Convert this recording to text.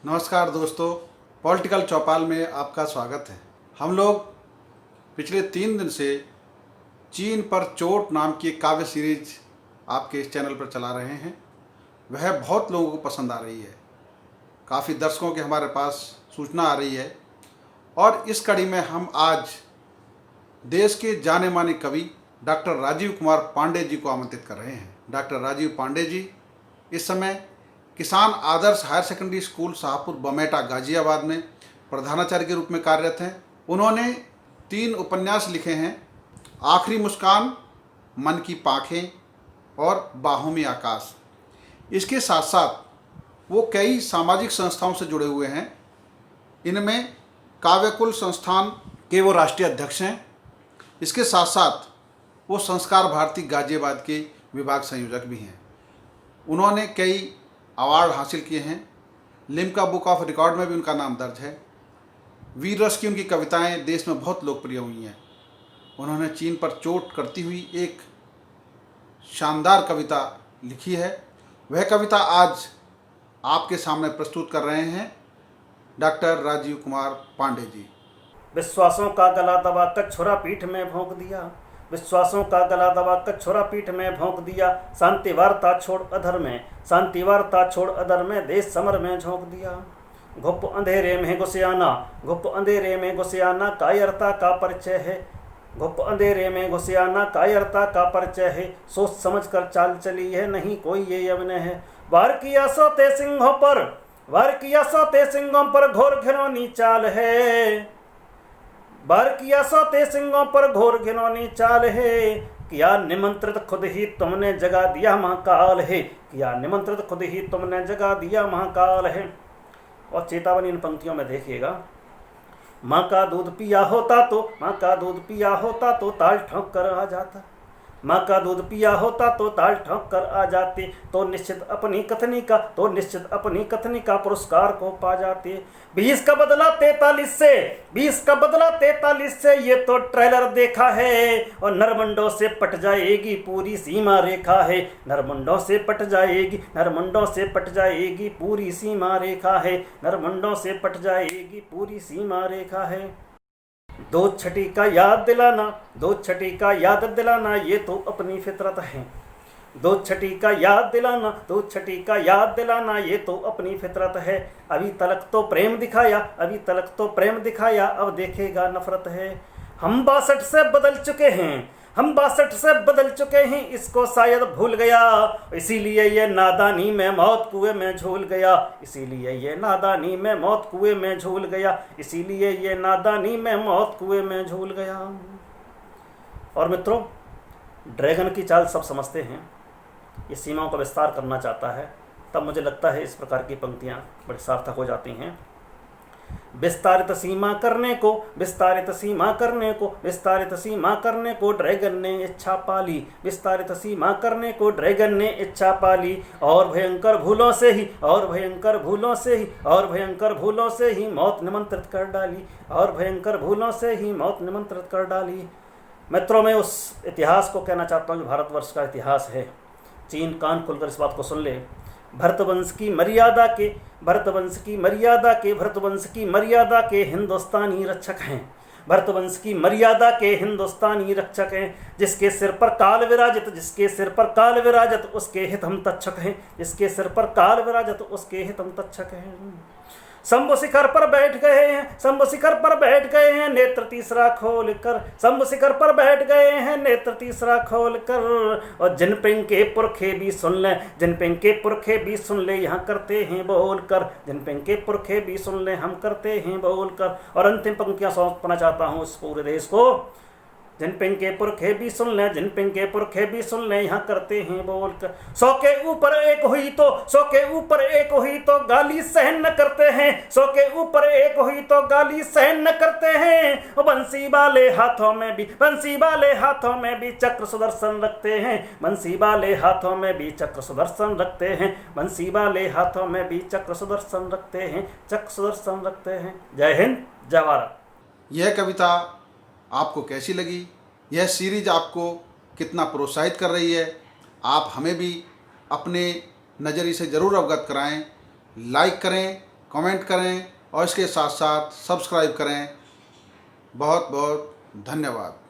नमस्कार दोस्तों, पॉलिटिकल चौपाल में आपका स्वागत है। हम लोग पिछले 3 दिन से चीन पर चोट नाम की एक काव्य सीरीज आपके इस चैनल पर चला रहे हैं। वह बहुत लोगों को पसंद आ रही है। काफ़ी दर्शकों के हमारे पास सूचना आ रही है और इस कड़ी में हम आज देश के जाने माने कवि डॉक्टर राजीव कुमार पांडे जी को आमंत्रित कर रहे हैं। डॉक्टर राजीव पांडे जी इस समय किसान आदर्श higher secondary school Shahpur बमेटा Ghaziabad में प्रधानाचार्य के रूप में कार्यरत हैं। उन्होंने 3 उपन्यास लिखे हैं, आखिरी मुस्कान, मन की पाखें और बाहों में आकाश। इसके साथ साथ वो कई सामाजिक संस्थाओं से जुड़े हुए हैं। इनमें काव्यकुल संस्थान के वो राष्ट्रीय अध्यक्ष हैं। इसके साथ साथ वो संस्कार भारती गाजियाबाद के विभाग संयोजक भी हैं। उन्होंने कई अवार्ड हासिल किए हैं। लिम्का बुक ऑफ रिकॉर्ड में भी उनका नाम दर्ज है। वीर रस की उनकी कविताएं देश में बहुत लोकप्रिय हुई हैं। उन्होंने चीन पर चोट करती हुई एक शानदार कविता लिखी है। वह कविता आज आपके सामने प्रस्तुत कर रहे हैं डॉक्टर राजीव कुमार पांडे जी। विश्वासों का गला दबा कर छुरा पीठ में भोंक दिया, विश्वासों का गला दबा कर छुरा पीठ में भोंक दिया। शांति वार्ता छोड़ अधर में, शांति वार्ता छोड़ अधर में, देश समर में झोंक दिया। घुप अंधेरे में घुस आना, घुप अंधेरे में घुस आना, कायरता का परिचय है। घुप अंधेरे में घुस आना, कायरता का परिचय है। सोच समझ कर चाल चली है, नहीं कोई ये अभिनय है। वार किया सोते सिंहों पर, वार किया सोते सिंहों पर, घोर घिनौनी चाल है। बार किया सोते सिंहों पर, घोर घिनौनी चाल है। किया निमंत्रित खुद ही तुमने जगा दिया महाकाल है, किया निमंत्रित खुद ही तुमने जगा दिया महाकाल है। और चेतावनी इन पंक्तियों में देखिएगा। माँ का दूध पिया होता तो, माँ का दूध पिया होता तो ताल ठोंक कर आ जाता। माँ का दूध पिया होता तो ताल ठोंक कर आ जाते, तो निश्चित अपनी कथनी का, तो निश्चित अपनी कथनी का पुरस्कार को पा जाते। 20 का बदला 43 से, 20 का बदला 43 से, ये तो ट्रेलर देखा है। और नरमंडों से पट जाएगी पूरी सीमा रेखा है, नरमंडों से पट जाएगी, नरमंडों से पट जाएगी पूरी सीमा रेखा है, नरमंडों से पट जाएगी पूरी सीमा रेखा है। 2 छठी का याद दिलाना, 2 छठी का याद दिलाना, ये तो अपनी फितरत है। 2 छठी का याद दिलाना, 2 छठी का याद दिलाना, ये तो अपनी फितरत है। अभी तलक तो प्रेम दिखाया, अभी तलक तो प्रेम दिखाया, अब देखेगा नफरत है। हम 62 से बदल चुके हैं, हम 62 से बदल चुके हैं, इसको शायद भूल गया। इसीलिए ये नादानी में मौत कुएं में झूल गया, इसीलिए ये नादानी में मौत कुएं में झूल गया, इसीलिए ये नादानी में मौत कुएं में झूल गया। और मित्रों, ड्रैगन की चाल सब समझते हैं। ये सीमाओं का विस्तार करना चाहता है, तब मुझे लगता है इस प्रकार की पंक्तियाँ बड़ी सार्थक हो जाती हैं। विस्तारित सीमा करने को, विस्तारित सीमा करने को, विस्तारित सीमा करने को ड्रैगन ने इच्छा पाली, विस्तारित सीमा करने को ड्रैगन ने इच्छा पाली। और भयंकर भूलों से ही, और भयंकर भूलों से ही, और भयंकर भूलों से ही मौत निमंत्रित कर डाली, और भयंकर भूलों से ही मौत निमंत्रित कर डाली। मित्रों, मैं उस इतिहास को कहना चाहता हूँ जो भारतवर्ष का इतिहास है। चीन कान खुलकर इस बात को सुन ले। भरतवंश की मर्यादा के, भरतवंश की मर्यादा के, भरतवंश की मर्यादा के हिंदुस्तानी रक्षक हैं, भरतवंश की मर्यादा के हिंदुस्तानी रक्षक हैं। जिसके सिर पर काल विराजित, जिसके सिर पर काल विराजित, उसके हित हम तक्षक हैं, जिसके सिर पर काल विराजित, उसके हित हम तक्षक हैं। शंभु शिखर पर बैठ गए हैं, शंभु शिखर पर बैठ गए हैं, नेत्र तीसरा खोल कर, शंभु शिखर पर बैठ गए हैं, नेत्र तीसरा खोल कर। और जिनपिंग के पुरखे भी सुन ले, जिनपिंग के पुरखे भी सुन ले, यहाँ करते हैं बोल कर, जिनपिंग के पुरखे भी सुन ले, हम करते हैं बोल कर। और अंतिम पंक्तियाँ सौंपना चाहता हूँ इस पूरे देश को। जिनपिंग के पुरखे भी सुन लें, जिनपिंग के पुरखे भी सुन लें, यहाँ करते हैं बोल कर। 100 के ऊपर एक हुई तो, 100 के ऊपर एक हुई तो गाली सहन न करते हैं, 100 के ऊपर एक हुई तो गाली सहन न करते हैं। और बंसी वाले हाथों में भी, बंसी वाले हाथों में भी चक्र सुदर्शन रखते हैं, बंसी वाले हाथों में भी चक्र सुदर्शन रखते हैं, बंसी वाले हाथों में भी चक्र सुदर्शन रखते हैं, चक्र सुदर्शन रखते हैं। जय हिंद, जय भारत। यह कविता आपको कैसी लगी? यह सीरीज आपको कितना प्रोत्साहित कर रही है? आप हमें भी अपने नज़रिए से ज़रूर अवगत कराएं। लाइक करें, कमेंट करें और इसके साथ साथ सब्सक्राइब करें। बहुत बहुत धन्यवाद।